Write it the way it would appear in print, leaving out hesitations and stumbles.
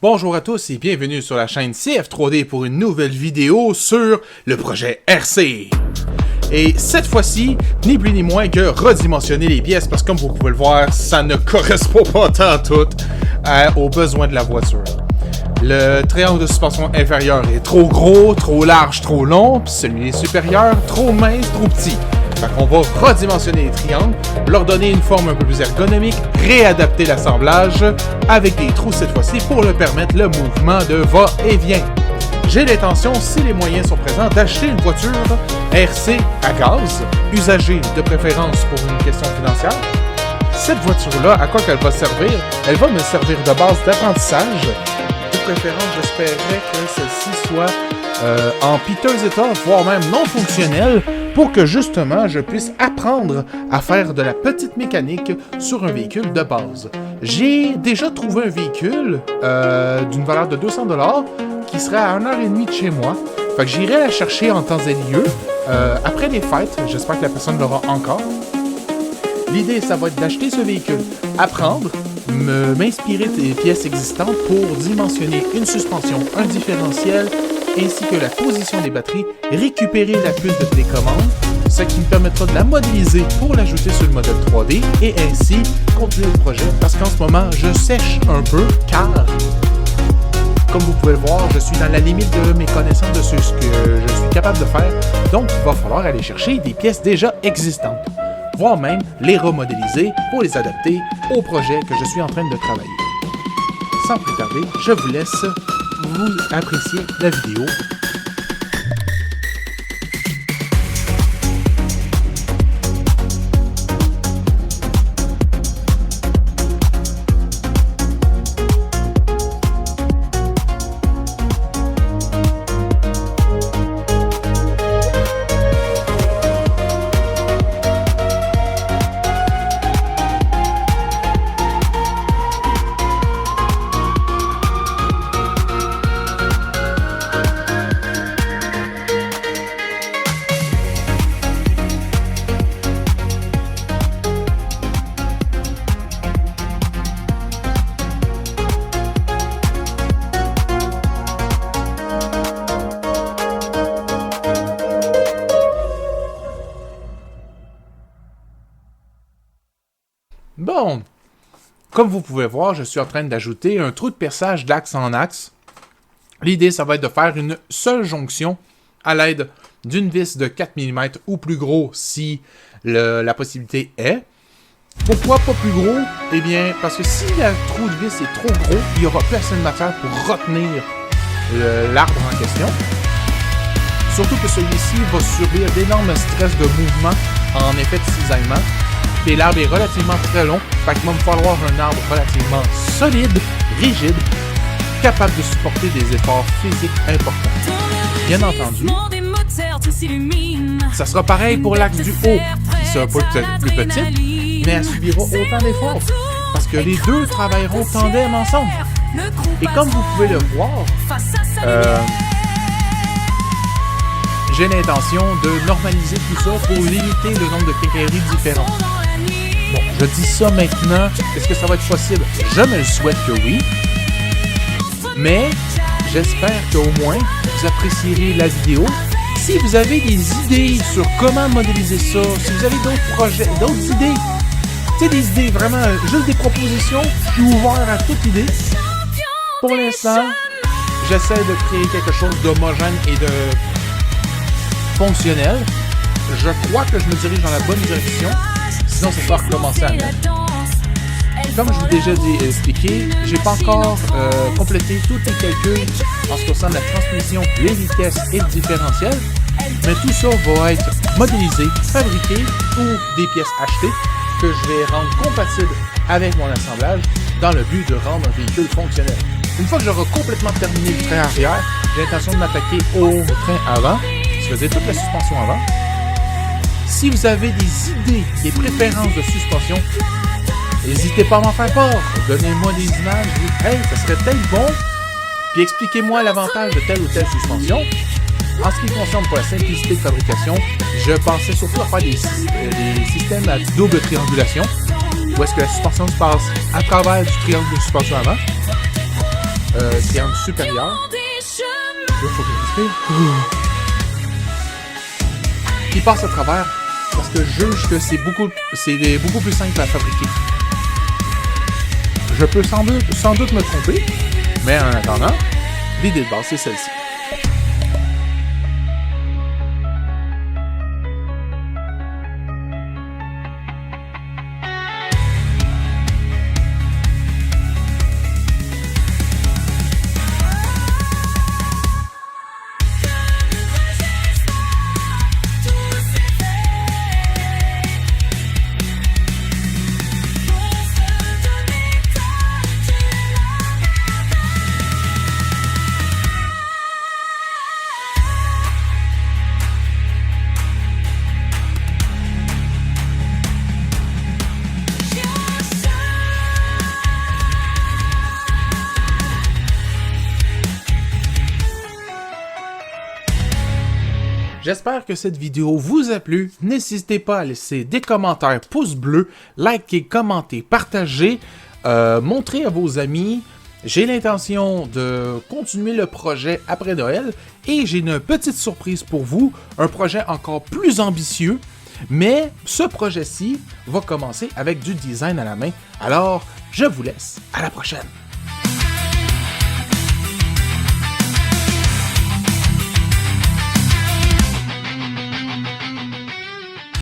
Bonjour à tous et bienvenue sur la chaîne CF3D pour une nouvelle vidéo sur le projet RC. Et cette fois-ci, ni plus ni moins que redimensionner les pièces parce que comme vous pouvez le voir, ça ne correspond pas tant à tout aux besoins de la voiture. Le triangle de suspension inférieur est trop gros, trop large, trop long, puis celui supérieur, trop mince, trop petit. Fait qu'on va redimensionner les triangles, leur donner une forme un peu plus ergonomique, réadapter l'assemblage avec des trous cette fois-ci pour leur permettre le mouvement de va-et-vient. J'ai l'intention, si les moyens sont présents, d'acheter une voiture RC à gaz, usagée de préférence pour une question financière. Cette voiture-là, à quoi qu'elle va servir? Elle va me servir de base d'apprentissage. De préférence, j'espérais que celle-ci soit en piteux état, voire même non fonctionnelle, pour que justement je puisse apprendre à faire de la petite mécanique sur un véhicule de base. J'ai déjà trouvé un véhicule d'une valeur de 200$ qui serait à 1h30 de chez moi. Fait que j'irai la chercher en temps et lieu après les fêtes. J'espère que la personne l'aura encore. L'idée, ça va être d'acheter ce véhicule, apprendre, m'inspirer des pièces existantes pour dimensionner une suspension, un différentiel, ainsi que la position des batteries, récupérer la puce de télécommande, ce qui me permettra de la modéliser pour l'ajouter sur le modèle 3D et ainsi continuer le projet parce qu'en ce moment, je sèche un peu car, comme vous pouvez le voir, je suis dans la limite de mes connaissances de ce que je suis capable de faire, donc il va falloir aller chercher des pièces déjà existantes, voire même les remodéliser pour les adapter au projet que je suis en train de travailler. Sans plus tarder, je vous laisse vous apprécier la vidéo. Bon, comme vous pouvez voir, je suis en train d'ajouter un trou de perçage d'axe en axe. L'idée, ça va être de faire une seule jonction à l'aide d'une vis de 4 mm ou plus gros si la possibilité est. Pourquoi pas plus gros? Eh bien, parce que si le trou de vis est trop gros, il n'y aura plus assez de matière pour retenir l'arbre en question. Surtout que celui-ci va subir d'énormes stress de mouvement en effet de cisaillement. Et l'arbre est relativement très long, fait qu'il va me falloir un arbre relativement solide, rigide, capable de supporter des efforts physiques importants. Bien entendu, ça sera pareil pour l'axe du haut, qui sera peut-être plus petite, mais elle subira autant d'efforts, parce que les deux travailleront en tandem ensemble. Et comme vous pouvez le voir, j'ai l'intention de normaliser tout ça pour limiter le nombre de quincailleries différentes. Bon, je dis ça maintenant. Est-ce que ça va être possible? Je me le souhaite que oui. Mais j'espère qu'au moins vous apprécierez la vidéo. Si vous avez des idées sur comment modéliser ça, si vous avez d'autres projets, d'autres idées, tu sais, des idées vraiment, juste des propositions, je suis ouvert à toute idée. Pour l'instant, j'essaie de créer quelque chose d'homogène et de fonctionnel. Je crois que je me dirige dans la bonne direction. Sinon, ça va recommencer à mettre. Comme je vous ai déjà expliqué, j'ai pas encore complété tous les calculs en ce qui concerne la transmission, les vitesses et le différentiel. Mais tout ça va être modélisé, fabriqué ou des pièces achetées que je vais rendre compatibles avec mon assemblage dans le but de rendre un véhicule fonctionnel. Une fois que j'aurai complètement terminé le train arrière, j'ai l'intention de m'attaquer au train avant. Je faisais toute la suspension avant. Si vous avez des idées, des préférences de suspension, n'hésitez pas à m'en faire part. Donnez-moi des images, dites « Hey, ça serait peut-être bon », puis expliquez-moi l'avantage de telle ou telle suspension. En ce qui concerne pour la simplicité de fabrication, je pensais surtout à faire des systèmes à double triangulation, où est-ce que la suspension se passe à travers du triangle de suspension avant. triangle supérieur. Là, faut que je respire. Il passe à travers parce que je juge que c'est beaucoup plus simple à fabriquer. Je peux sans doute me tromper, mais en attendant, l'idée de base, c'est celle-ci. J'espère que cette vidéo vous a plu. N'hésitez pas à laisser des commentaires, pouces bleus, liker, commenter, partager, montrer à vos amis. J'ai l'intention de continuer le projet après Noël et j'ai une petite surprise pour vous, un projet encore plus ambitieux, mais ce projet-ci va commencer avec du design à la main. Alors, je vous laisse. À la prochaine!